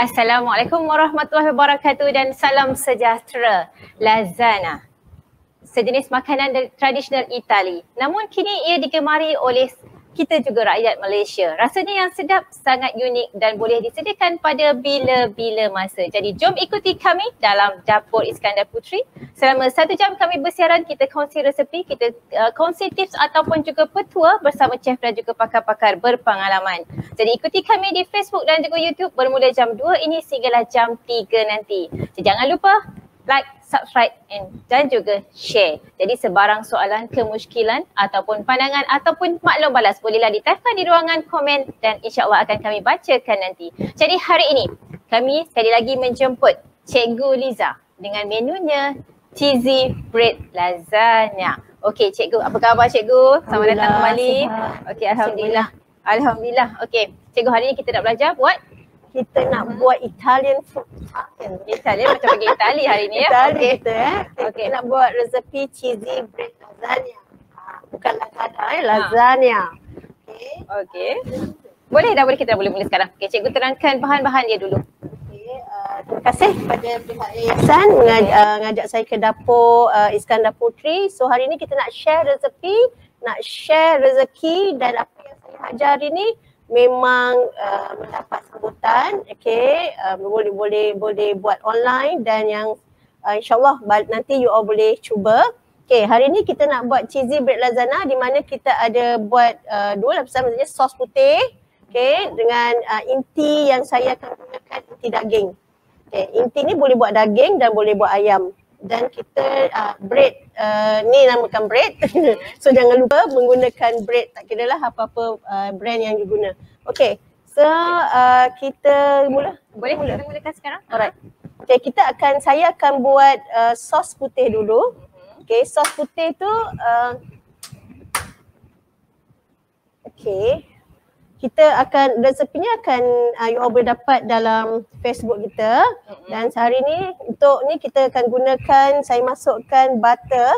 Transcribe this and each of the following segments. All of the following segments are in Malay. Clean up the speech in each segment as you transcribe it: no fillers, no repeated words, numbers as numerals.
Assalamualaikum warahmatullahi wabarakatuh dan salam sejahtera. Lasagna, sejenis makanan tradisional Itali. Namun kini ia digemari oleh kita juga rakyat Malaysia. Rasanya yang sedap, sangat unik dan boleh disediakan pada bila-bila masa. Jadi jom ikuti kami dalam Dapur Iskandar Puteri. Selama 1 jam kami bersiaran, kita kongsi resepi, kita kongsi tips ataupun juga petua bersama chef dan juga pakar-pakar berpengalaman. Jadi ikuti kami di Facebook dan juga YouTube bermula jam 2 ini sehinggalah jam 3 nanti. Jadi jangan lupa like, subscribe dan juga share. Jadi sebarang soalan, kemusykilan ataupun pandangan ataupun maklum balas bolehlah ditaifkan di ruangan komen dan insya-Allah akan kami bacakan nanti. Jadi hari ini kami sekali lagi menjemput Cikgu Liza dengan menunya cheesy bread lasagna. Okey Cikgu, apa khabar Cikgu? Selamat datang kembali. Okey, alhamdulillah. Alhamdulillah. Okey, Cikgu hari ini kita nak belajar buat buat Italian food. Italian macam pergi Itali hari ni ya. Itali kita Okey. nak buat resepi cheesy bread lasagna. Bukan lasagna, lasagna. Okey. Okey. Boleh kita dah boleh mula sekarang. Okey, Cikgu terangkan bahan-bahan dia dulu. Okey, terima kasih kepada pihak yayasan ngajak saya ke dapur Iskandar Puteri. So hari ni kita nak share resepi, nak share rezeki dan apa yang saya ajar hari ni memang mendapat sambutan. Okey, boleh buat online dan yang insyaAllah nanti you all boleh cuba. Okey, hari ni kita nak buat cheesy bread lasagna di mana kita ada buat dua lapisan, maksudnya sos putih, okey, dengan inti yang saya akan gunakan inti daging. Okey, inti ni boleh buat daging dan boleh buat ayam. Dan kita bread, ni namakan bread. So jangan lupa menggunakan bread, tak kira lah apa-apa brand yang diguna. Okay, so kita mula. Boleh kita mulakan sekarang? Alright. Okay, saya akan buat sos putih dulu. Okay, sos putih tu okay, kita akan, resepinya akan you all boleh dapat dalam Facebook kita. Dan sehari ni, untuk ni kita akan gunakan, saya masukkan butter.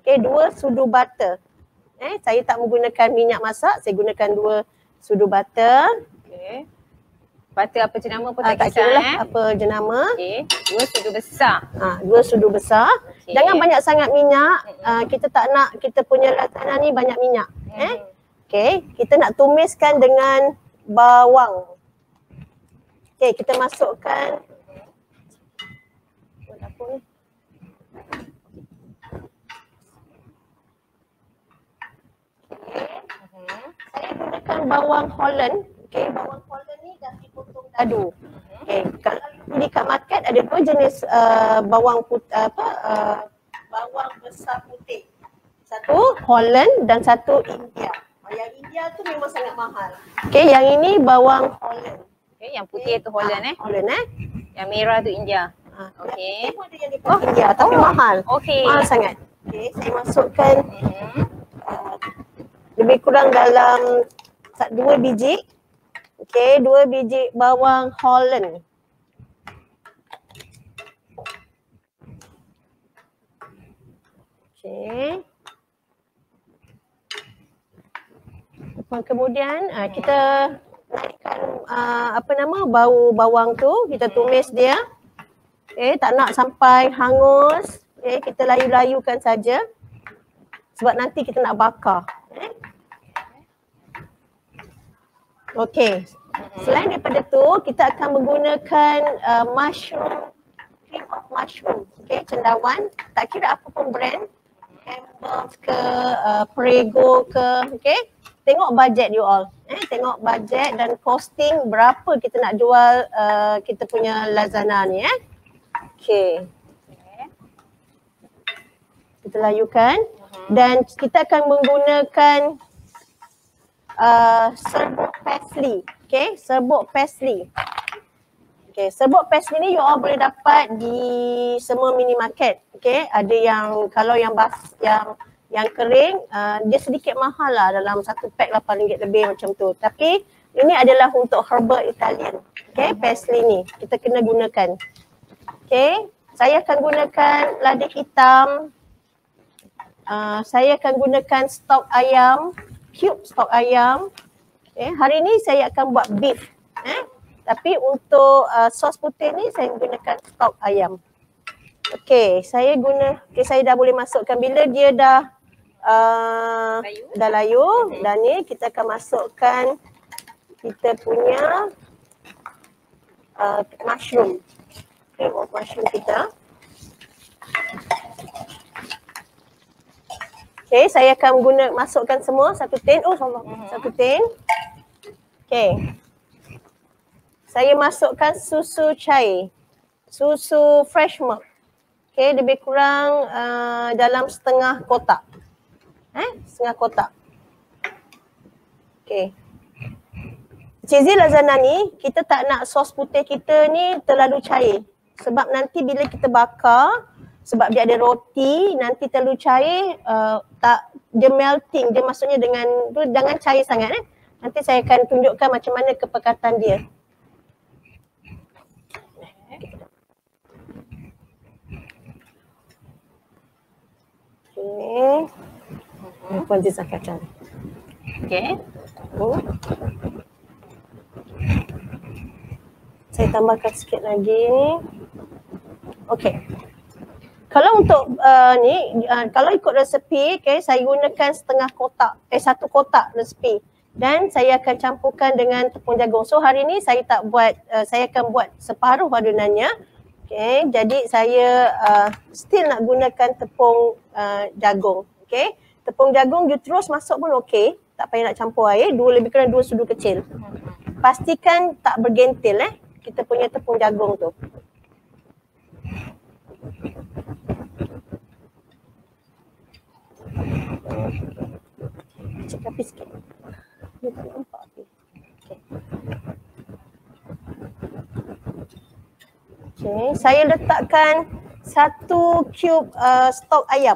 Okay, 2 sudu butter. Saya tak menggunakan minyak masak, saya gunakan 2 sudu butter. Okay. Butter apa jenama pun tak Tak kisah kira lah apa jenama. Okay, 2 sudu besar. 2 sudu besar. Okay. Jangan banyak sangat minyak. Kita tak nak kita punya lasagna ni banyak minyak. Okay, kita nak tumiskan dengan bawang. Okay, kita masukkan. Saya gunakan bawang Holland. Okay, bawang Holland ni dah dipotong dadu. Okay, kalau di kat market ada 2 jenis bawang bawang besar putih. Satu Holland dan satu India. Yang India tu memang sangat mahal. Okay, yang ini bawang Holland. Okay, yang putih tu Holland Holland Yang merah tu India. Okay. Ada yang daripada India tapi mahal. Okay. Mahal sangat. Okay, saya masukkan lebih kurang dalam 2 biji. Okay, 2 biji bawang Holland. Okay. Kemudian kita naikkan bau bawang tu, kita tumis dia. Okay, tak nak sampai hangus. Okay, kita layu-layukan saja. Sebab nanti kita nak bakar. Okay, selain daripada tu, kita akan menggunakan mushroom, cream of mushroom. Okay, cendawan, tak kira apa pun brand. Campbell's ke, Prego ke, okay. Tengok budget you all. Tengok budget dan costing berapa kita nak jual kita punya lasagna ni. Okay. Kita layukan. Dan kita akan menggunakan serbuk parsley. Okay, serbuk parsley. Okay, serbuk parsley ni you all boleh dapat di semua minimarket. Okay, ada yang, kalau yang yang kering, dia sedikit mahal lah, dalam satu pack RM8 lebih macam tu. Tapi ini adalah untuk herbal Italian. Okay, parsley ni kita kena gunakan. Okay, saya akan gunakan lada hitam. Saya akan gunakan stok ayam, cube stok ayam. Okay, hari ni saya akan buat beef. Tapi untuk sos putih ni saya gunakan stok ayam. Okey, saya dah boleh masukkan bila dia dah layu dan ni kita akan masukkan kita punya mushroom. Okay, mushroom kita. Okay, saya akan masukkan semua satu tin. Satu tin. Okay. Saya masukkan susu cair. Susu fresh milk. Okay, lebih kurang dalam setengah kotak. Setengah kotak. Okay. Cheesy lasagna ni, kita tak nak sos putih kita ni terlalu cair. Sebab nanti bila kita bakar, sebab dia ada roti, nanti terlalu cair, dia melting. Dia maksudnya jangan cair sangat. Nanti saya akan tunjukkan macam mana kepekatan dia. Okay. Puan Ziza kacang. Okay. Saya tambahkan sikit lagi ni. Okay. Kalau untuk kalau ikut resepi, okay, saya gunakan satu kotak resepi dan saya akan campurkan dengan tepung jagung. So hari ni saya tak buat, saya akan buat separuh adunannya. Okay, jadi saya still nak gunakan tepung jagung. Okay, tepung jagung you terus masuk pun okay, tak payah nak campur air, lebih kurang 2 sudu kecil. Pastikan tak bergentil kita punya tepung jagung tu. Cik api sikit. Dia tak nampak api. Okay, saya letakkan 1 cube stok ayam.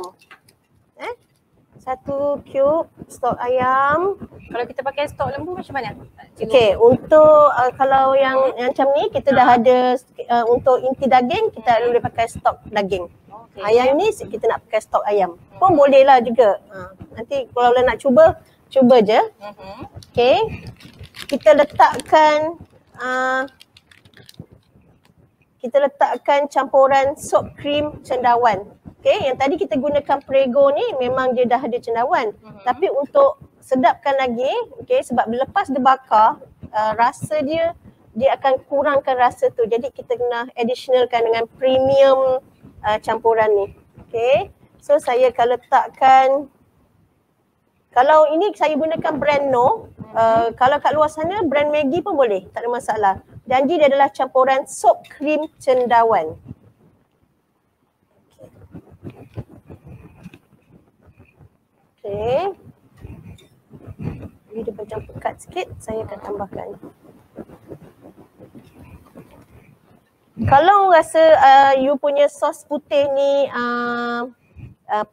1 cube stok ayam. Kalau kita pakai stok lembu macam mana? Okay, untuk kalau yang macam ni kita dah ada untuk inti daging, kita boleh pakai stok daging. Okay. Yang ni kita nak pakai stok ayam. Pun boleh lah juga. Nanti kalau nak cuba je. Okay. Kita letakkan campuran sop krim cendawan. Okay, yang tadi kita gunakan Prego ni memang dia dah ada cendawan. Tapi untuk sedapkan lagi, okay, sebab lepas dia bakar, rasa dia akan kurangkan rasa tu. Jadi kita kena additionalkan dengan premium campuran ni. Okay, so saya akan letakkan, kalau ini saya gunakan brand No, kalau kat luar sana brand Maggi pun boleh, tak ada masalah. Janji dia adalah campuran sop krim cendawan. Okay. Dia macam pekat sikit, saya akan tambahkan. Kalau rasa you punya sos putih ni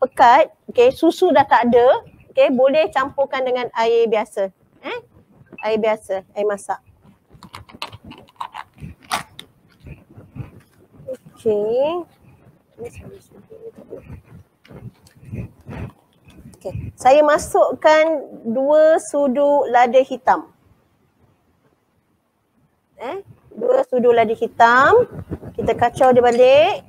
pekat, okay, susu dah tak ada, okay, boleh campurkan dengan air biasa. Air biasa, air masak. Okay. Okay. Saya masukkan 2 sudu lada hitam. 2 sudu lada hitam. Kita kacau dia balik.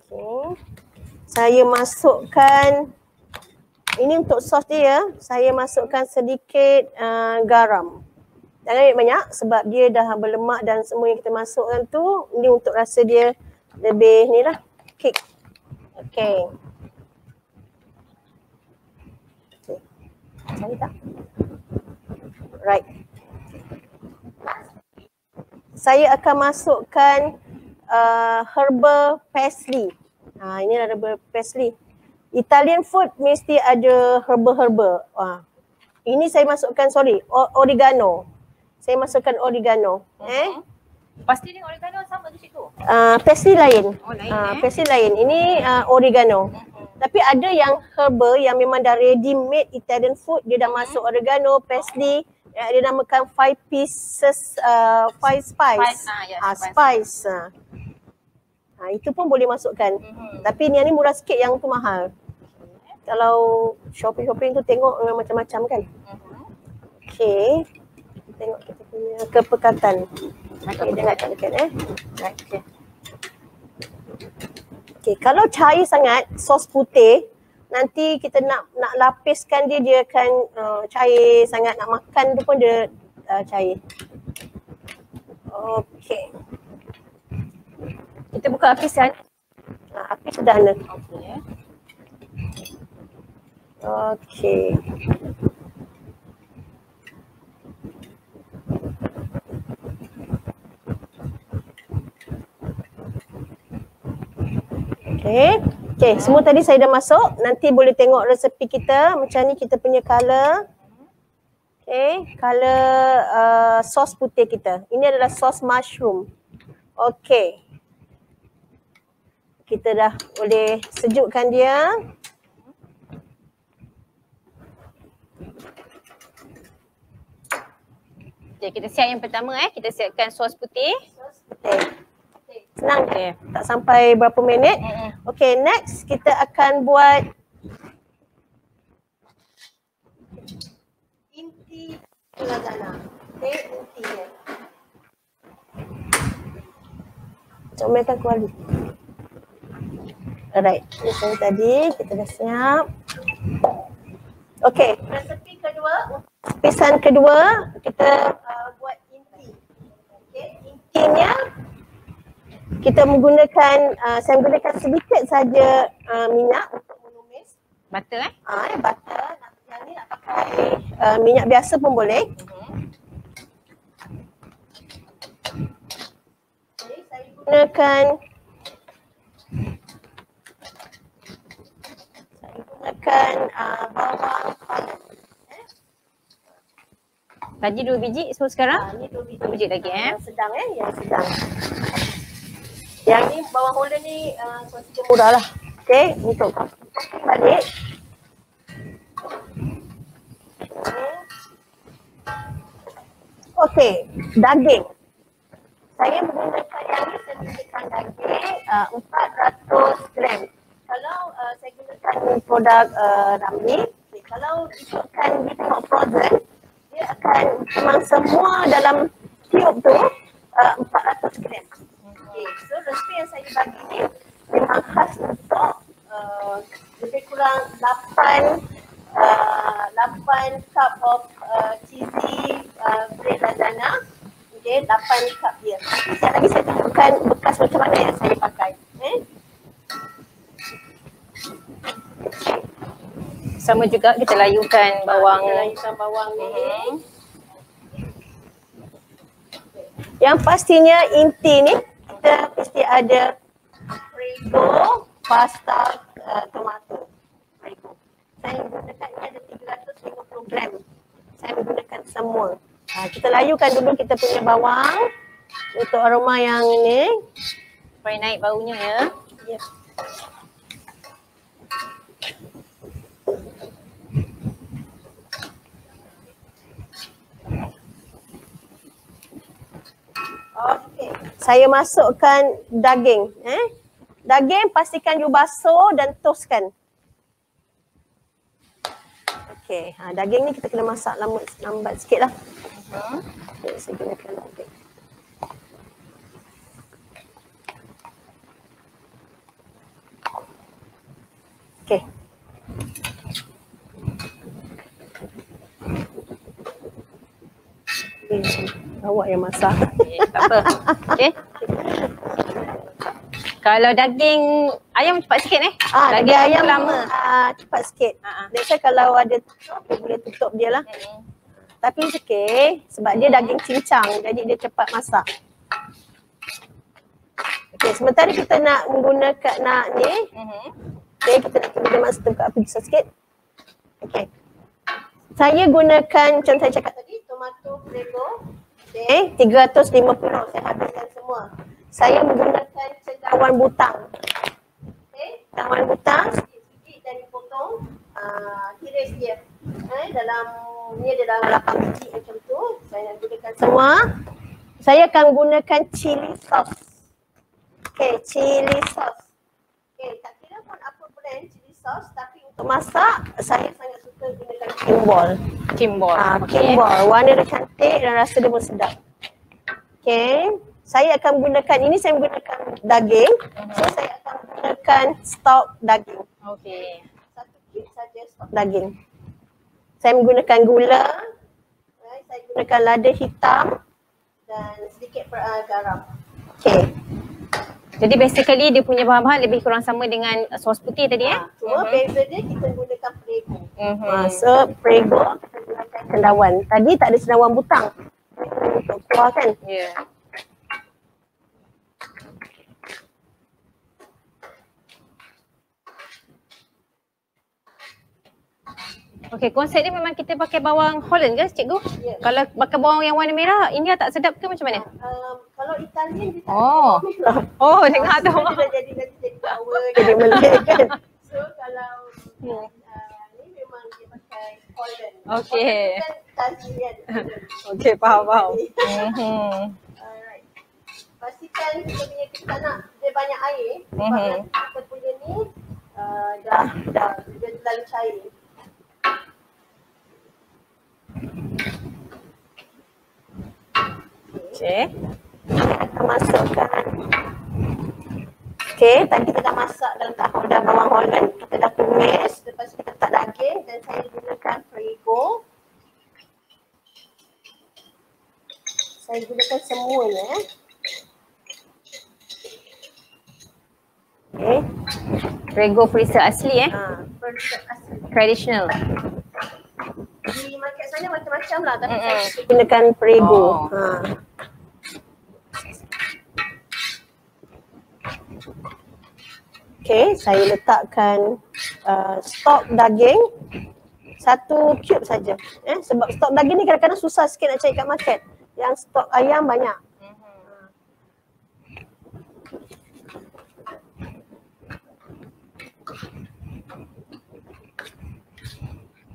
Okay. Saya masukkan, ini untuk sos dia, saya masukkan sedikit garam. Jangan ambil banyak sebab dia dah berlemak dan semua yang kita masukkan tu, ni untuk rasa dia lebih ni lah, kick. Okay. Cari tak? Right. Saya akan masukkan herbal parsley. Inilah herbal parsley. Italian food mesti ada herbal-herbal. Ini saya masukkan, oregano. Saya masukkan oregano. Pasti ni oregano sama ke situ? Parsley lain. Lain Parsley lain. Ini oregano. Tapi ada yang herbal yang memang dah ready made Italian food, dia dah masuk oregano, parsley, dia namakan 5 pieces 5 spice. Spice. Itu pun boleh masukkan. Tapi ni murah sikit, yang tu mahal. Kalau shopping tu tengok macam-macam kan. Okay. Tengok kita punya kepekatan. Okay, jangan dekat Right, okay. Okay, kalau cair sangat sos putih, nanti kita nak lapiskan dia akan cair sangat. Nak makan tu pun dia cair. Okay. Kita buka apisan. Api sederhana. Okay. Okay. Okay, semua tadi saya dah masuk. Nanti boleh tengok resepi kita. Macam ni kita punya colour. Okay, colour sos putih kita. Ini adalah sos mushroom. Okay. Kita dah boleh sejukkan dia. Okay, kita siap yang pertama kita siapkan sos putih. Sos putih. Senang je. Tak sampai berapa minit. Okay, next kita akan buat inti lasagna. Okay, inti dia. Comelkan kuali. Alright, ini tadi kita dah siap. Okay, resepi kedua. Lapisan kedua, kita buat inti. Okay, intinya kita menggunakan, saya menggunakan sedikit saja minyak untuk menumis. Butter Butter. Yang ni nak pakai minyak biasa pun boleh. Okay, saya gunakan bawang putih. Tadi 2 biji, so sekarang Ni 2 biji. 2 biji lagi Yang sedang yang sedang. Yang ni bawang Holland ni konsisten murah lah. Okay, untuk balik. Okay, daging. Saya menggunakan yang ni, saya gunakan daging 400 gram. Kalau saya gunakan produk Ramli, kalau ikutkan dia tengok frozen, dia akan memang semua dalam tiup tu 400 gram. Okay, so resipi yang saya bagi ni memang khas untuk lebih kurang 8 cup of cheesy bread lasagna. Okay, 8 cup dia. Sekali lagi saya tunjukkan bekas macam mana yang saya pakai. sama juga kita layukan bawang. Kita layukan bawang ni. Yang pastinya inti ni kita mesti ada Prego pasta tomato. Prego. Saya gunakan ni ada 350 gram. Saya menggunakan semua. Kita layukan dulu kita punya bawang untuk aroma yang ni. Supaya naik baunya ya. Ya. Okey. Saya masukkan daging. Daging pastikan you basuh dan toastkan. Okey, daging ni kita kena masak lambat sikit lah. Okay, saya gunakan daging. Okey. Awak yang masak. Tak apa. Okey. Kalau daging ayam cepat sikit daging ayam lama. Cepat sikit. Biasa kalau ada tutup, boleh tutup dia lah. Tapi it's okay sebab dia daging cincang jadi dia cepat masak. Okey, sementara kita nak menggunakan ni. Okey, kita nak tunggu dia masuk ke api besar sikit. Okey. Saya gunakan macam saya cakap tadi tomato Prego. Okey, 350 saya habiskan semua. Saya menggunakan cendawan butang. Okey, cendawan butang sikit-sikit dan dipotong. Tiris dia. Ni ada dalam 8 biji macam tu. Saya nak gunakan semua. Saya akan gunakan chili sauce. Okey, chili sauce. Okey, tak kira pun apa brand chili sauce tapi Untuk masak, saya sangat suka gunakan kimball. Kimball. Kimball. Warna dia cantik dan rasa dia pun sedap. Okay. Saya akan gunakan, ini saya menggunakan daging. So saya akan gunakan stok daging. Okey. Satu kit saja stok daging. Saya menggunakan gula. Saya gunakan lada hitam dan sedikit garam. Okay. Jadi basically dia punya bahan-bahan lebih kurang sama dengan sos putih tadi Cuma beza dia kita gunakan Prego. So Prego kita gunakan cendawan. Tadi tak ada cendawan butang. Untuk kuah kan? Ya. Okey, konsep ni memang kita pakai bawang Holland ke cikgu? Ya. Kalau pakai bawang yang warna merah, India tak sedap ke macam mana? Kalau Italian dia tak Oh. merah. Oh, dengar tu. Dia jadi power, jadi Malay kan. So kalau ni memang dia pakai Holland. Okey. Holland kan Italian. Okey, faham. Alright. Pastikan kita tak nak dia banyak air. Sebab nanti kita punya ni dah dia terlalu cair. Okey. Kita masukkan. Okey, tadi kita dah masak dalam tahap bawang Holland. Kita dah tumis. Lepas kita letak daging dan saya gunakan Prego. Saya gunakan semuanya. Okey. Prego freezer asli Prego asli. Traditional. Di market sana macam-macam lah tapi saya gunakan Prego. Okey, saya letakkan stok daging 1 cube saja. Sebab stok daging ni kadang-kadang susah sikit nak cari kat market. Yang stok ayam banyak.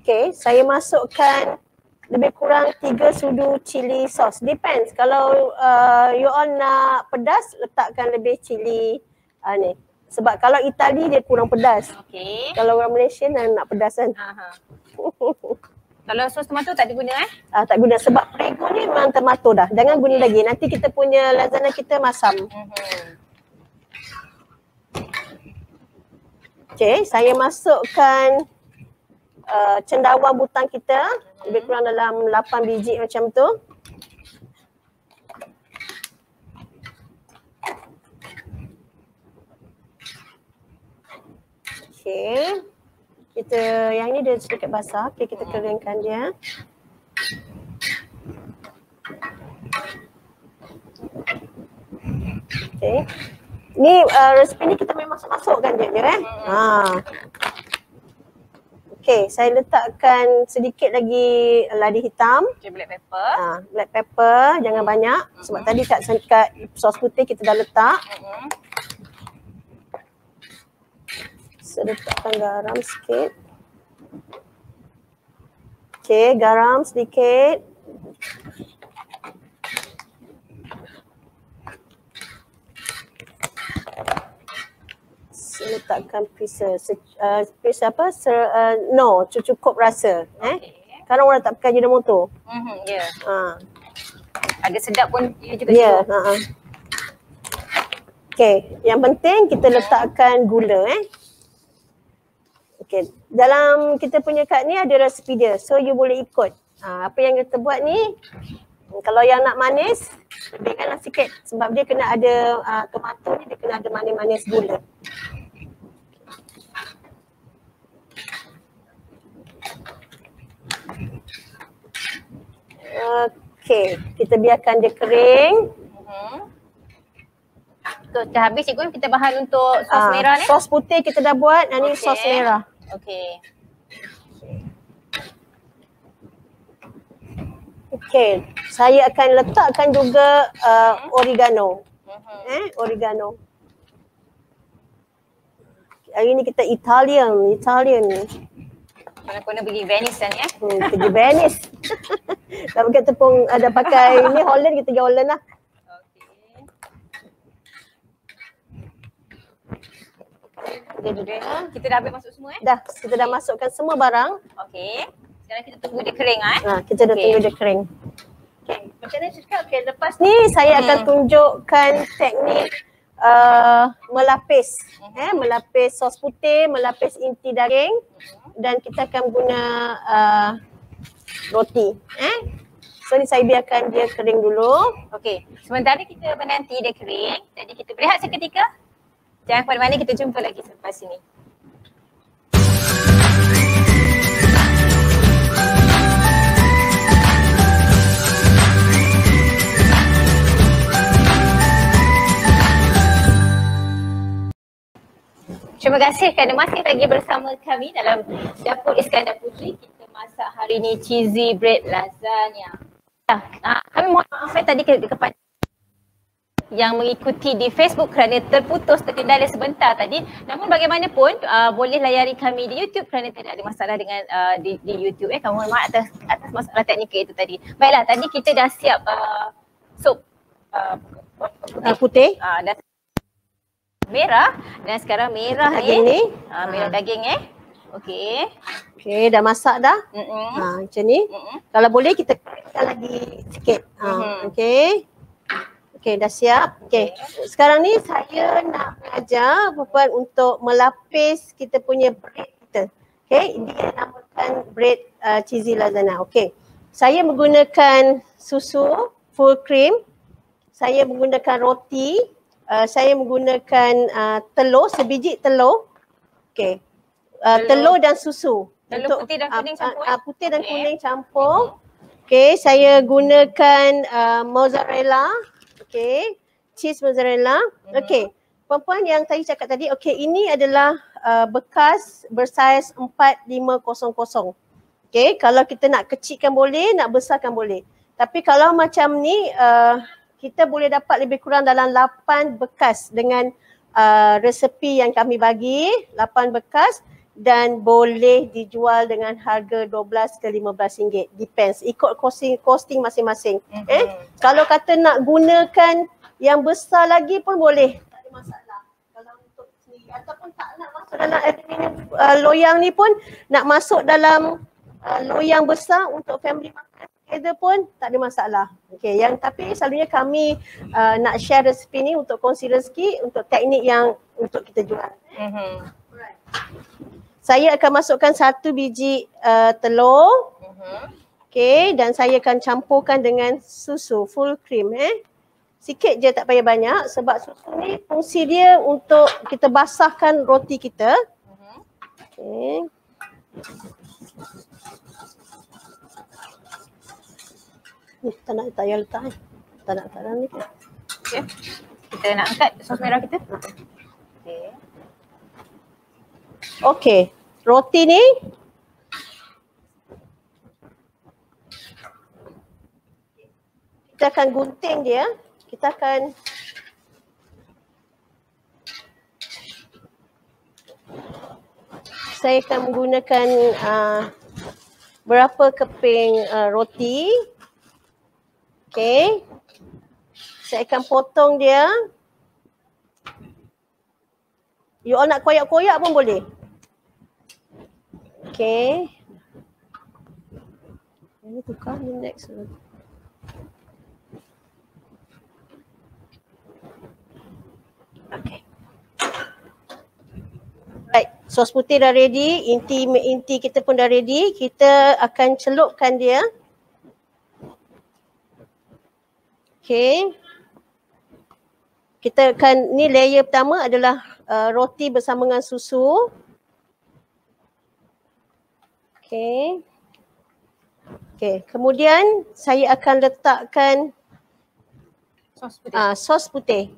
Okey, saya masukkan lebih kurang 3 sudu cili sauce. Depends. Kalau you all nak pedas, letakkan lebih cili ni. Sebab kalau Itali dia kurang pedas. Okey. Kalau orang Malaysia nak pedas kan. Kalau sos tomato tak diguna Tak guna sebab Prego ni memang tomato dah. Jangan guna lagi. Nanti kita punya lasagna kita masam. Okey, saya masukkan cendawan butang kita. Lebih kurang dalam 8 biji macam tu. Okey. Yang ni dia sedikit basah. Okey, kita keringkan dia. Okey. Ni resipi ni kita memang masukkan je Okey, saya letakkan sedikit lagi lada hitam. Okey, black pepper. Black pepper, jangan banyak. Sebab tadi kat sos putih kita dah letak. Saya letakkan garam sikit. Okey, garam sedikit. Saya letakkan cukup rasa. Sekarang orang tak pakai Ajinomoto. Ya. Ada sedap pun dia juga. Ya. Okey, yang penting kita letakkan gula Okey, dalam kita punya kad ni ada resipi dia. So you boleh ikut. Apa yang kita buat ni, kalau yang nak manis, lebihkanlah sikit sebab dia kena ada tomato ni, dia kena ada manis-manis gula. Okey, kita biarkan dia kering. So, dah habis cikgu, kita bahan untuk sos merah ni? Sos putih kita dah buat, ni sos merah. Okey. Okey, saya akan letakkan juga oregano. Oregano. Hari ni kita Italian. Kena pergi Venice kan pergi Venice. Tak pakai tepung, ada pakai ni Holland, kita pergi Holland lah. Kita dah ambil masuk semua Dah, kita dah masukkan semua barang. Okey. Sekarang kita tunggu dia kering Kita dah tunggu dia kering. Okay. Macam mana cakap? Okay, lepas ni saya akan tunjukkan teknik melapis. Melapis sos putih, melapis inti daging dan kita akan guna roti. So ni saya biarkan dia kering dulu. Okey. Sementara kita menanti dia kering, jadi kita berehat seketika. Jangan ke mana-mana, kita jumpa lagi selepas ini. Terima kasih kerana masih lagi bersama kami dalam Dapur Iskandar Puteri. Kita masak hari ni cheesy bread lasagna. Kami mohon maaf tadi kepada yang mengikuti di Facebook kerana terkendala sebentar tadi. Namun bagaimanapun boleh layari kami di YouTube kerana tidak ada masalah dengan di YouTube. Kami mohon maaf atas masalah teknikal itu tadi. Baiklah, tadi kita dah siap sup putih. Dah merah dan sekarang merah daging ni. Merah daging Okey. Okey, dah masak dah. Macam ni. Kalau boleh kita keringkan lagi sikit. Okey. Okey, dah siap. Okey. Sekarang ni saya nak mengajar perempuan untuk melapis kita punya bread kita. Okey, ini yang namakan bread cheesy lasagna. Okey. Saya menggunakan susu full cream. Saya menggunakan roti. Saya menggunakan telur, sebiji telur. Okey. Telur dan susu. Telur putih dan kuning campur. Putih dan kuning campur. Okey, saya gunakan mozzarella. Okey, cheese mozzarella. Okey, perempuan yang tadi cakap tadi, okey, ini adalah bekas bersaiz 4500. Okey, kalau kita nak kecilkan boleh, nak besarkan boleh. Tapi kalau macam ni, kita boleh dapat lebih kurang dalam 8 bekas dengan resepi yang kami bagi, 8 bekas dan boleh dijual dengan harga 12 ke 15 ringgit. Depends, ikut costing masing-masing. Kalau kata nak gunakan yang besar lagi pun boleh. Tak ada masalah. Kalau untuk sendiri ataupun tak nak masuk dalam aluminium loyang ni pun nak masuk dalam loyang besar untuk family makan together pun tak ada masalah. Okey, yang tapi selalunya kami nak share resipi ni untuk kongsi rezeki untuk teknik yang untuk kita jual. Alright. Saya akan masukkan 1 biji telur. Okey, dan saya akan campurkan dengan susu full cream. Sikit je, tak payah banyak sebab susu ni fungsi dia untuk kita basahkan roti kita. Okey. Ni tak nak tak payah letak Tak nak letak dalam ni ke? Okey. Kita nak angkat sos merah kita. Okey. Okey. Roti ni kita akan gunting dia. Kita akan saya akan menggunakan berapa keping roti. Okey. Saya akan potong dia. You all nak koyak-koyak pun boleh. Okey. Ini tukar ni next. Okey. Baik, sos putih dah ready, inti kita pun dah ready. Kita akan celupkan dia. Okey. Kita akan, ni layer pertama adalah roti bersama dengan susu. Okey. Okey, kemudian saya akan letakkan sos putih.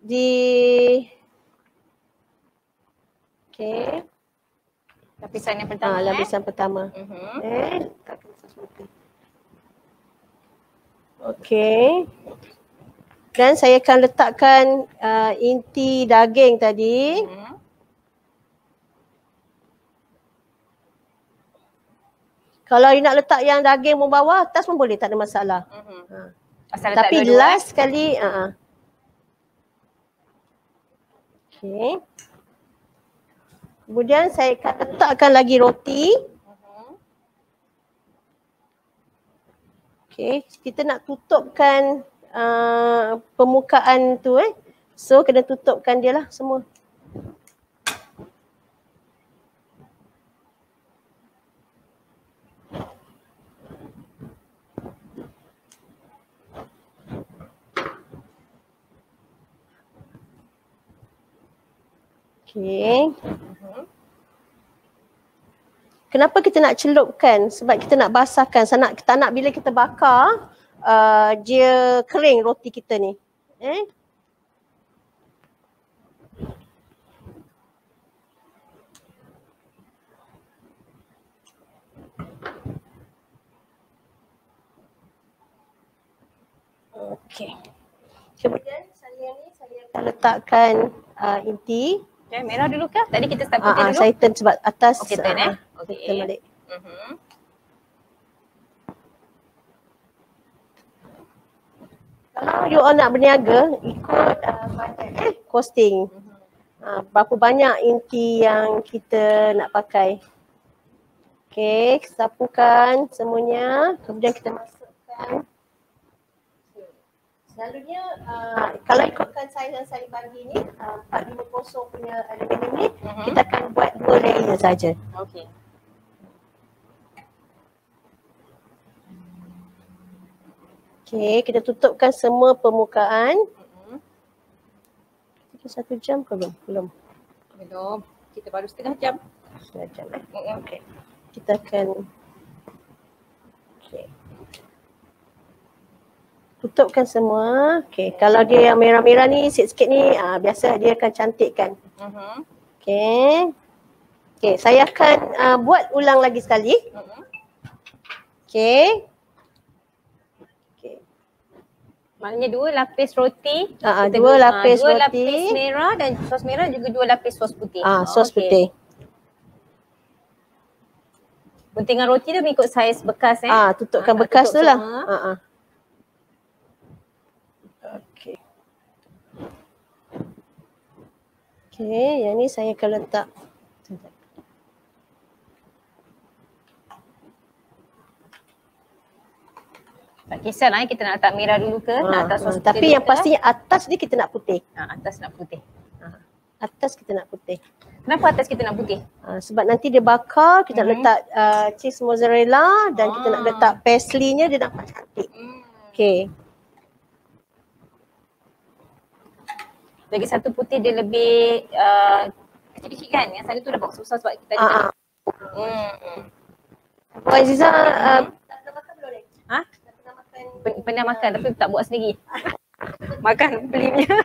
Di okey. Lapisan yang pertama. Lapisan pertama. Sos putih. Okey. Dan saya akan letakkan inti daging tadi. Kalau you nak letak yang daging pun bawah, atas pun boleh, tak ada masalah. Asal tapi last sekali Okay. Kemudian saya akan letakkan lagi roti. Okay, kita nak tutupkan permukaan tu So kena tutupkan dia lah semua. Okay. Kenapa kita nak celupkan? Sebab kita nak basahkan. Kita nak bila kita bakar, dia kering roti kita ni. Okay. Kemudian saya akan letakkan inti. Okay, merah dulu ke? Tadi kita start putih dulu? Saya turn sebab atas. Okay, turn Okay. Turn balik. Kalau you all nak berniaga, ikut costing. Berapa banyak inti yang kita nak pakai. Okay, sapukan semuanya. Kemudian kita masukkan. Selalunya kalau ikutkan saiz yang saya bagi ni 450 punya aluminium ni, kita akan buat 2 layer saja. Okey. Okey, kita tutupkan semua permukaan. 1 jam ke belum? Belum. Kita baru setengah jam. Setengah jam Okey. Kita akan tutupkan semua. Okey, kalau dia yang merah-merah ni sikit-sikit ni biasa dia akan cantikkan. Okey. Okey, saya akan buat ulang lagi sekali. Okey. Maknanya 2 lapis roti. 2 lapis roti. 2 lapis merah dan sos merah juga 2 lapis sos putih. Sos putih. Guntingan roti tu mengikut saiz bekas tutupkan bekas tu lah. Okey. Okey, yang ni saya akan letak. Tak kisahlah kita nak letak merah dulu ke, nak letak sos putih. Tapi yang pastinya atas ni kita nak putih. Atas nak putih. Atas kita nak putih. Kenapa atas kita nak putih? Sebab nanti dia bakar, kita letak cheese mozzarella dan kita nak letak parsley-nya, dia nampak cantik. Okey. Lagi satu putih dia lebih kecil-kecil kan? Yang satu tu dah besar sebab kita ada. Puan Aziza, dah makan belum ni? Pernah makan tapi tak buat sendiri. Makan belinya.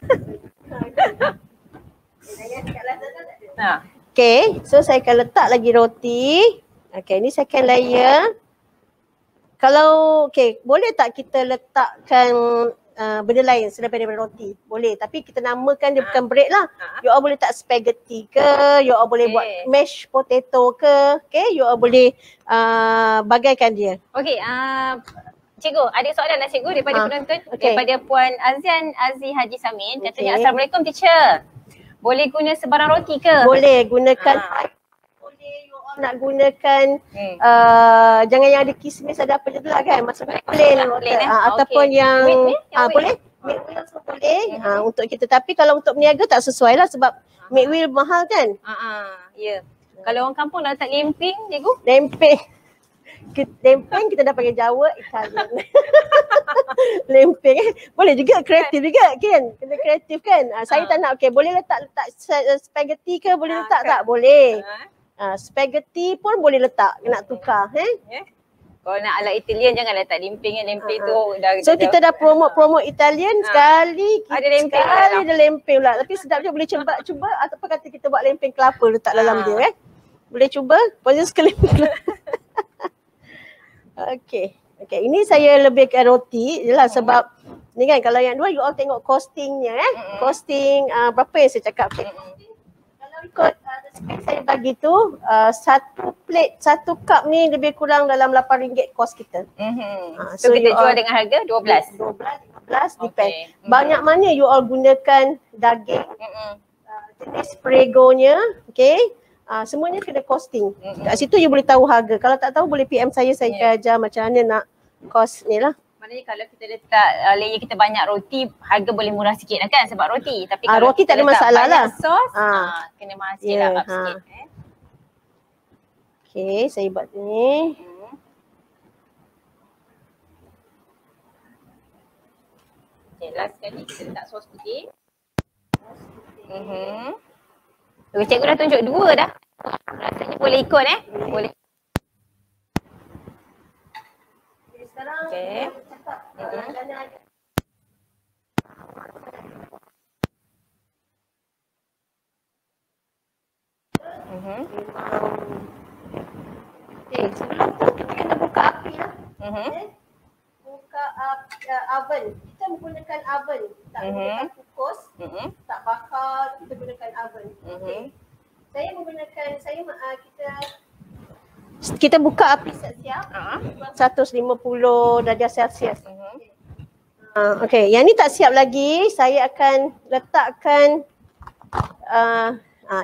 Okay, so saya akan letak lagi roti. Okay, ni second layer. Kalau, okay, boleh tak kita letakkan benda lain selain daripada roti? Boleh, tapi kita namakan dia bukan bread lah. You all boleh tak spaghetti ke, you all boleh buat mashed potato ke, okay, you all boleh bagaikan dia. Okay, cikgu, ada soalan lah cikgu daripada penonton. Daripada Puan Azian Aziz Haji Samin. Katanya, Assalamualaikum teacher. Boleh guna sebarang roti ke? Boleh, gunakan boleh, you all nak gunakan jangan yang ada kismis, ada apa je tu lah kan. Maksudnya plain ataupun yang boleh, make wheel pun boleh untuk kita. Tapi kalau untuk berniaga tak sesuai lah sebab make wheel mahal kan. Ya. Kalau orang kampung nak letak lemping cikgu? Lempeng kita dah panggil Jawa, Italian. Lempeng boleh juga, kreatif juga kan. Kena kreatif kan. Saya tak nak, boleh letak spaghetti ke, boleh letak tak? Boleh. Spaghetti pun boleh letak, nak tukar. Kalau nak ala Italian jangan letak lempeng tu dah. So kita dah promote Italian sekali. Ada lempeng sekali ada lempeng pula. Tapi sedap je, boleh cuba ataupun kata kita buat lempeng kelapa letak dalam dia Boleh cuba, boleh sekali. Okay, ini saya lebihkan roti je lah sebab ni kan kalau yang dua you all tengok costingnya costing berapa yang saya cakap. Kalau ikut spek saya bagi tu satu plate, satu cup ni lebih kurang dalam RM8 kos kita. So kita jual dengan harga 12? 12, 15 depend. Banyak mana you all gunakan daging. jenis Prego-nya, okay. Semuanya kena costing. Kat situ you boleh tahu harga. Kalau tak tahu boleh PM saya akan ajar macam mana nak cost ni lah. Maknanya kalau kita letak layer kita banyak roti, harga boleh murah sikit lah kan sebab roti. Tapi kalau roti kita tak ada letak masalah banyak lah. sos, kena mahal sikit lah, up sikit. Okay, saya buat ni. Okay, last sekali kita letak sos putih. Cikgu dah tunjuk 2 dah. Rasanya boleh ikut boleh. Sekarang cakap sebelum tu kita kena buka api lah. Buka oven. Kita menggunakan oven. Tak menggunakan kukus. Tak bakar, kita gunakan oven. Saya menggunakan, kita buka api siap-siap. 150 darjah Celsius. Okay, yang ni tak siap lagi. Saya akan letakkan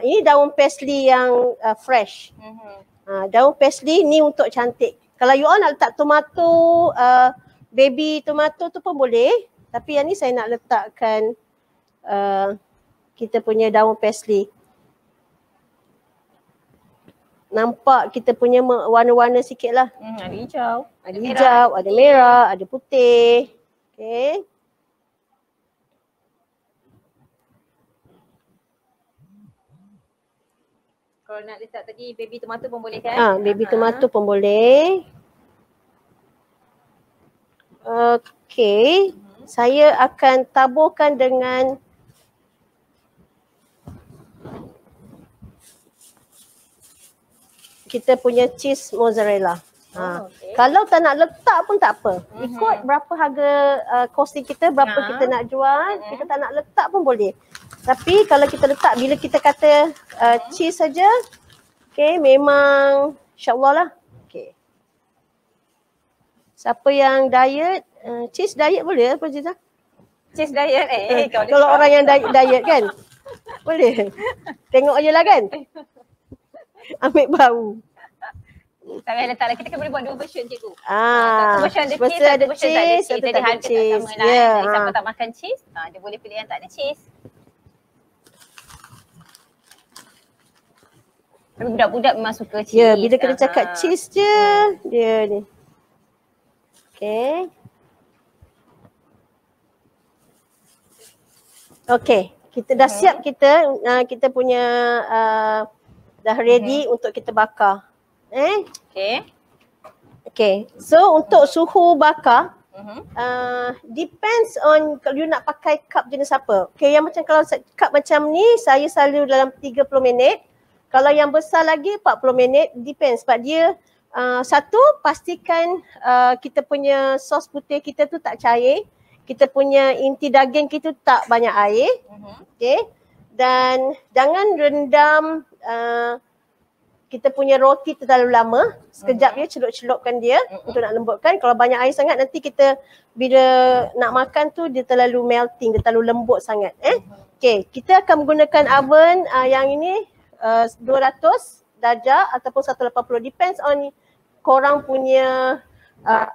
ini daun parsley yang fresh. Daun parsley ni untuk cantik. Kalau you all nak letak tomato, baby tomato tu pun boleh. Tapi yang ni saya nak letakkan kita punya daun parsley. Nampak kita punya warna-warna sikit lah. Ada hijau. Ada hijau, ada merah, ada putih. Okay. Kalau nak letak tadi baby tomato pun boleh kan? Baby tomato pun boleh. Okay. Saya akan taburkan dengan kita punya cheese mozzarella. Kalau tak nak letak pun tak apa. Ikut berapa harga costing kita, berapa kita nak jual. Kita tak nak letak pun boleh. Tapi kalau kita letak, bila kita kata cheese saja, okay, memang insyaAllah lah. Okay. Siapa yang diet, cheese diet boleh apa Jiza? Cheese diet kalau orang yang diet kan, boleh. Tengok je lah kan. Ambil bau. Tak payah letak lah. Kita kan boleh buat 2 version cikgu. Satu version ada cheese, ada satu version tak ada cheese. satu Jadi tak ada harga tak cheese. sama lah. Jadi siapa tak makan cheese, dia boleh pilih yang tak ada cheese. Tapi budak-budak memang suka cheese. Ya, bila kita cakap cheese je, dia ni. Okay. Okay, kita dah siap kita punya dah ready untuk kita bakar. Okay, so untuk suhu bakar depends on kalau you nak pakai cup jenis apa. Okay, yang macam kalau cup macam ni saya selalu dalam 30 minit. Kalau yang besar lagi 40 minit, depends. Sebab dia satu, pastikan kita punya sos putih kita tu tak cair. Kita punya inti daging kita tak banyak air. Okay. Dan jangan rendam kita punya roti terlalu lama. Sekejap dia celup-celupkan dia untuk nak lembutkan. Kalau banyak air sangat nanti kita bila nak makan tu dia terlalu melting, dia terlalu lembut sangat. Okay, kita akan menggunakan oven yang ini 200 darjah ataupun 180, depends on korang punya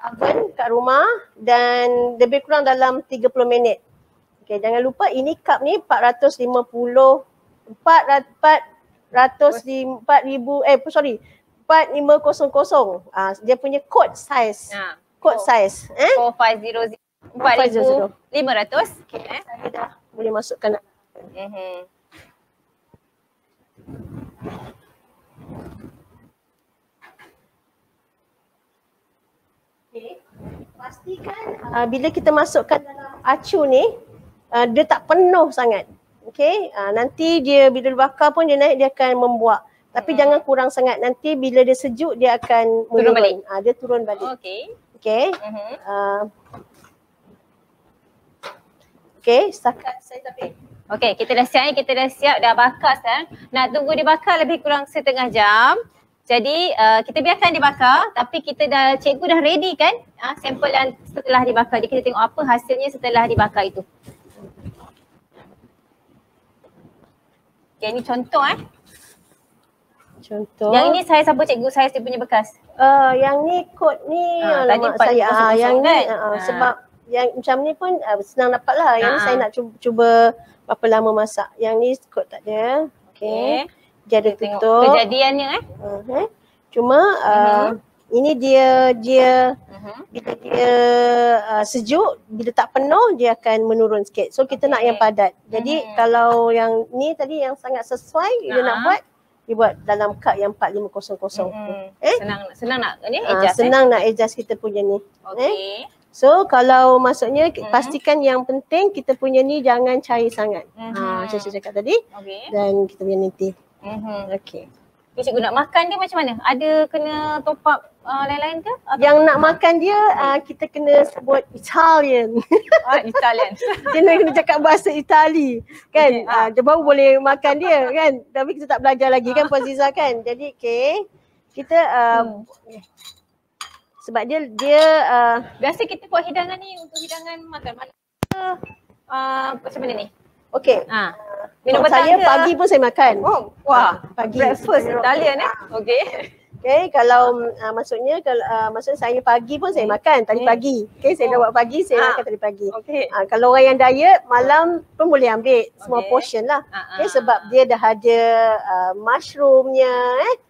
oven kat rumah, dan lebih kurang dalam 30 minit. Okay, jangan lupa ini cup ni 450 4500 dia punya code size. Code size 4500 4500. Okay, saya dah boleh masukkan. Okay. Pastikan bila kita masukkan dalam acu ni dia tak penuh sangat. Okay, nanti dia bila dibakar pun dia naik, dia akan membuak. Tapi jangan kurang sangat, nanti bila dia sejuk dia akan turun balik. Dia turun balik. Okay. Okay, setakat saya tapi. Okay, kita dah siap, dah bakar sekarang. Nak tunggu dia bakar lebih kurang setengah jam. Jadi kita biarkan dia bakar, tapi cikgu dah ready kan sampel yang setelah dibakar. Jadi kita tengok apa hasilnya setelah dibakar itu. Okay, ni contoh Contoh. Yang ini saiz apa cikgu? Saiz dia punya bekas. Yang ni kod ni tadi alamak saya 4500 yang ni kan? sebab yang macam ni pun senang dapat lah. Yang ni saya nak cuba berapa lama masak. Yang ni kod tak ada. Okay. Dia ada tutup. Kejadiannya Cuma ini dia bila dia sejuk, bila tak penuh dia akan menurun sikit. So kita nak yang padat. Jadi kalau yang ni tadi yang sangat sesuai dia nak buat, dia buat dalam kad yang 4500. Senang nak ni adjust. Senang nak adjust kita punya ni. Okay. So kalau maksudnya pastikan yang penting kita punya ni jangan cair sangat. Macam saya cakap tadi. Dan kita punya nanti. Okay. Cikgu nak makan dia macam mana? Ada kena top up lain-lain ke? Yang nak makan dia kita kena sebut Italian. Italian. Kena cakap bahasa Itali kan. Dia baru boleh makan dia kan. Tapi kita tak belajar lagi kan Puan Ziza kan. Jadi kita sebab dia biasa kita buat hidangan ni untuk hidangan makan. Macam mana ni? Okey. Minum saya ke? Pagi pun saya makan. Pagi. Breakfast Italian Okey. Okay, kalau maksudnya saya pagi pun saya makan tadi pagi. Okay, saya dah buat pagi, saya makan tadi pagi. Okay. Kalau orang yang diet, malam pun boleh ambil semua portion lah. Okay, sebab dia dah ada mushroomnya,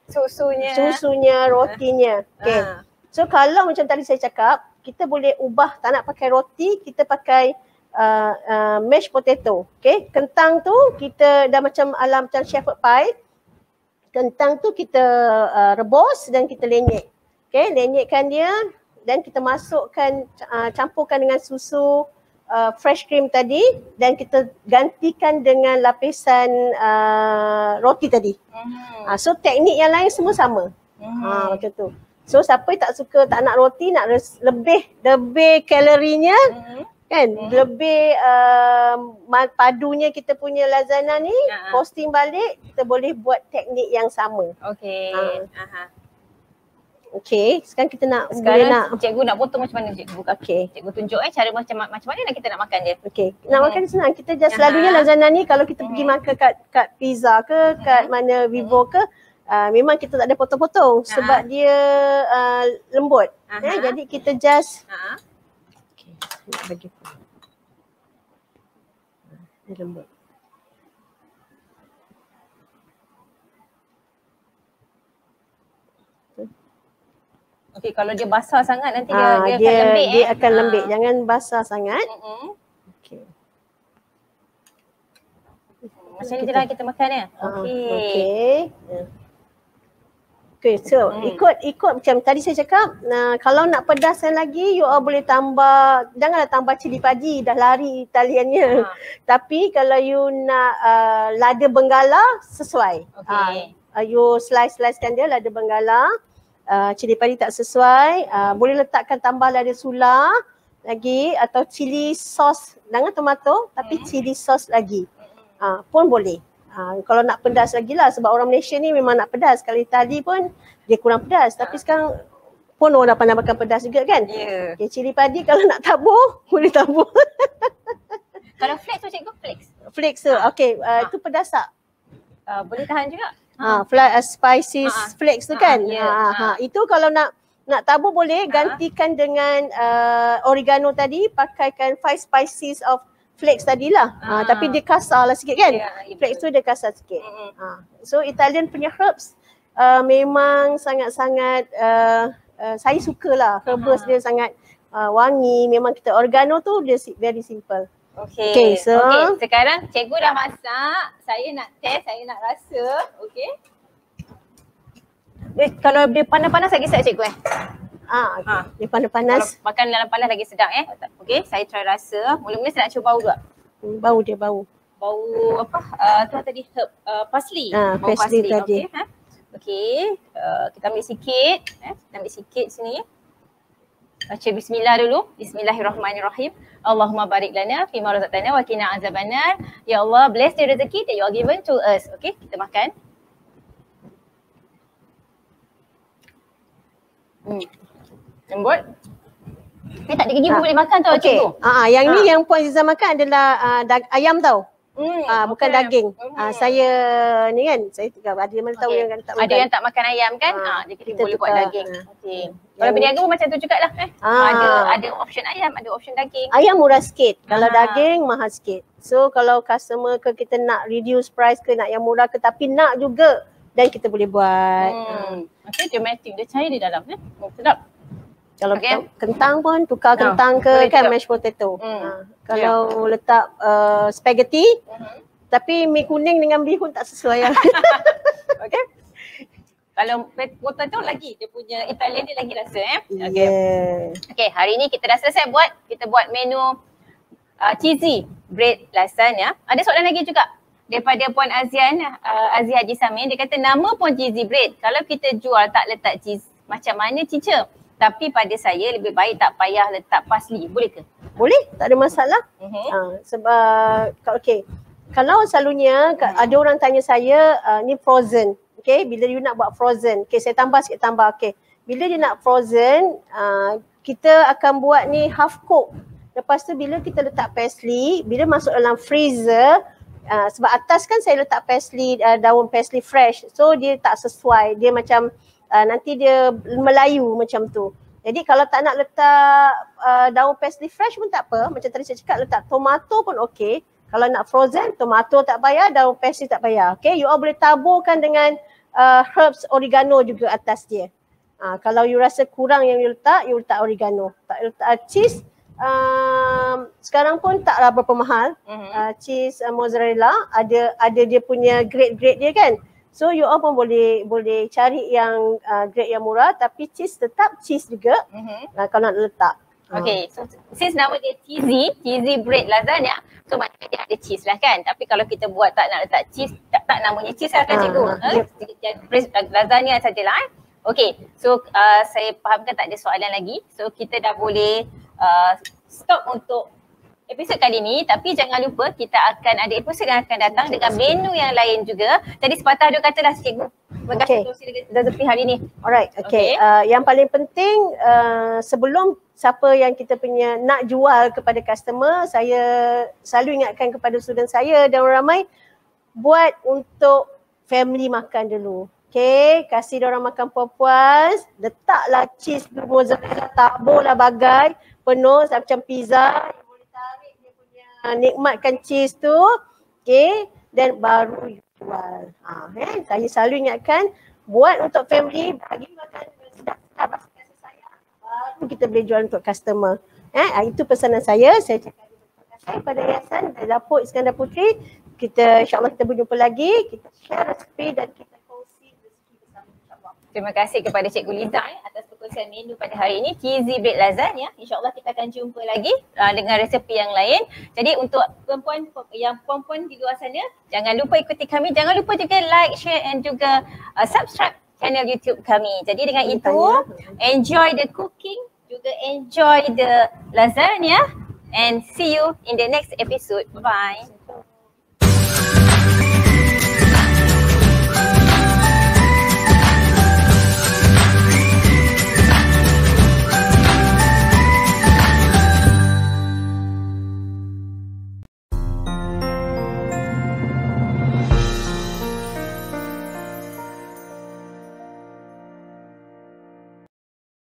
susunya, rotinya. Okay. So kalau macam tadi saya cakap, kita boleh ubah tak nak pakai roti, kita pakai mashed potato. Okay, kentang tu kita dah macam macam shepherd pie. Kentang tu kita rebus dan kita lenyek. Okay, lenyekkan dia dan kita masukkan, campurkan dengan susu fresh cream tadi dan kita gantikan dengan lapisan roti tadi. So teknik yang lain semua sama. Macam tu. So siapa tak suka, tak nak roti, nak lebih kalorinya, kan, lebih padunya kita punya lasagna ni, posting balik, kita boleh buat teknik yang sama. Okey. Okey, sekarang kita nak cikgu nak potong macam mana cikgu? Okey. Cikgu tunjuk cara macam mana nak kita nak makan dia. Okey. Nak makan senang. Kita just selalunya lasagna ni kalau kita pergi makan kat pizza ke, kat mana Vivo ke, memang kita tak ada potong-potong sebab dia lembut. Jadi kita just nak bagi dia lembut. Okey, kalau dia basah sangat nanti dia akan lembik. Dia akan lembik. Jangan basah sangat. Okey. Macam ni je lah kita makan ya. Okey. Okay, so ikut macam tadi saya cakap, kalau nak pedaskan lagi, you all boleh tambah, janganlah tambah cili padi, dah lari Italiannya. Tapi kalau you nak lada benggala, sesuai. You slice-slicekan dia lada benggala, cili padi tak sesuai, boleh letakkan tambah lada sula lagi atau cili sos, jangan tomato tapi cili sos lagi. Pun boleh. Kalau nak pedas lagi lah sebab orang Malaysia ni memang nak pedas. Kalau Itali pun dia kurang pedas. Tapi sekarang pun orang dah pandai makan pedas juga kan. Okay, cili padi kalau nak tabur, boleh tabur. Kalau flakes tu cikgu, flakes? Flakes tu, okay. Itu pedas tak? Boleh tahan juga. Spices flakes tu kan. Itu kalau nak tabur boleh gantikan dengan oregano tadi. Pakaikan 5 spices of flakes tadilah. Tapi dia kasar lah sikit kan. Flakes tu dia kasar sikit. So Italian punya herbs memang sangat-sangat saya sukalah. Herbs dia sangat wangi. Memang kita oregano tu dia very simple. Okay, so sekarang cikgu dah masak. Saya nak test, saya nak rasa. Okay. Kalau dia panas-panas lagi sedap cikgu dia panas-panas. Kalau makan dalam panas lagi sedap Okay, saya try rasa. Mula-mula saya nak cuba bau juga. Bau. Bau apa? Tu tadi herb parsley. Parsley tadi. Okay, kita ambil sikit. Kita ambil sikit sini. Baca bismillah dulu. Bismillahirrahmanirrahim. Allahumma barik lana fima razaqtana wa qina azabannar. Ya Allah, bless the rezeki that you are given to us. Okay, kita makan. Lembut. Ni tak ada gigi pun boleh makan tau cikgu. Yang ni yang Puan Ziza makan adalah ayam tau. Bukan daging. Saya ni kan, saya ada mana tahu yang tak makan. Ada yang tak makan ayam kan? Jadi kita boleh buat daging. Okey. Kalau berniaga pun macam tu jugalah. Ada option ayam, ada option daging. Ayam murah sikit. Kalau daging mahal sikit. So kalau customer ke kita nak reduce price ke, nak yang murah ke, tapi nak juga, dan kita boleh buat. Okey, dramatic. Dia cair di dalam. Sedap. Kalau kentang pun tukar kentang ke kan mashed potato. Kalau letak spaghetti, tapi mi kuning dengan bihun tak sesuai. Okey. Kalau potato lagi, dia punya Italian dia lagi rasa Okey, hari ni kita dah selesai buat. Kita buat menu cheesy bread lasagna. Ada soalan lagi juga daripada Puan Azian, Azia Haji Samin. Dia kata nama pun cheesy bread. Kalau kita jual tak letak cheese, macam mana cica? Tapi pada saya lebih baik tak payah letak parsley. Boleh ke? Boleh, tak ada masalah. Sebab kalau selalunya ada orang tanya saya ni frozen. Bila you nak buat frozen. Saya tambah sikit tambah. Bila dia nak frozen, kita akan buat ni half cook. Lepas tu bila kita letak parsley, bila masuk dalam freezer, sebab atas kan saya letak parsley, daun parsley fresh. So dia tak sesuai. Dia macam nanti dia melayu macam tu. Jadi kalau tak nak letak daun parsley fresh pun tak apa. Macam tadi saya cakap, letak tomato pun okey. Kalau nak frozen, tomato tak payah, daun parsley tak payah. You all boleh taburkan dengan herbs oregano juga atas dia. Kalau you rasa kurang yang you letak oregano. Tak letak cheese, sekarang pun taklah berapa mahal. Cheese mozzarella ada dia punya grade dia kan. So you all pun boleh cari yang grade yang murah, tapi cheese tetap cheese juga. Kalau nak letak. Okay, so since nama dia cheesy bread lasagna, so maknanya dia ada cheese lah kan. Tapi kalau kita buat tak nak letak cheese, tak namanya cheese lah kan cikgu. Lasagna sajalah. Okay, so saya fahamkan tak ada soalan lagi. So kita dah boleh stop untuk episod kali ni, tapi jangan lupa kita akan ada episod yang akan datang dengan menu yang lain juga. Jadi sepatah dua kata dah cikgu. Terima kasih rezeki hari ni. Alright, yang paling penting sebelum siapa yang kita punya nak jual kepada customer, saya selalu ingatkan kepada student saya dan orang ramai, buat untuk family makan dulu. Kasih dia orang makan puas-puas, letaklah cheese, mozzarella, taburlah bagai penuh macam pizza. Nikmatkan cheese tu, dan baru jual. Saya selalu ingatkan, buat untuk family, bagi makan sedap-sedap, rasa kasih sayang, baru kita boleh jual untuk customer. Itu pesanan saya cakap terima kasih kepada Yayasan Dapur Iskandar Puteri. InsyaAllah kita berjumpa lagi, kita share resipi dan kita kongsi rezeki bersama insyaAllah. Terima kasih kepada Cikgu Liza atas perkongsian menu pada hari ini, cheesy bread lasagna. InsyaAllah kita akan jumpa lagi dengan resepi yang lain. Jadi untuk perempuan di luar sana, jangan lupa ikuti kami. Jangan lupa juga like, share and juga subscribe channel YouTube kami. Jadi dengan itu, enjoy the cooking, juga enjoy the lasagna, and see you in the next episode. Bye.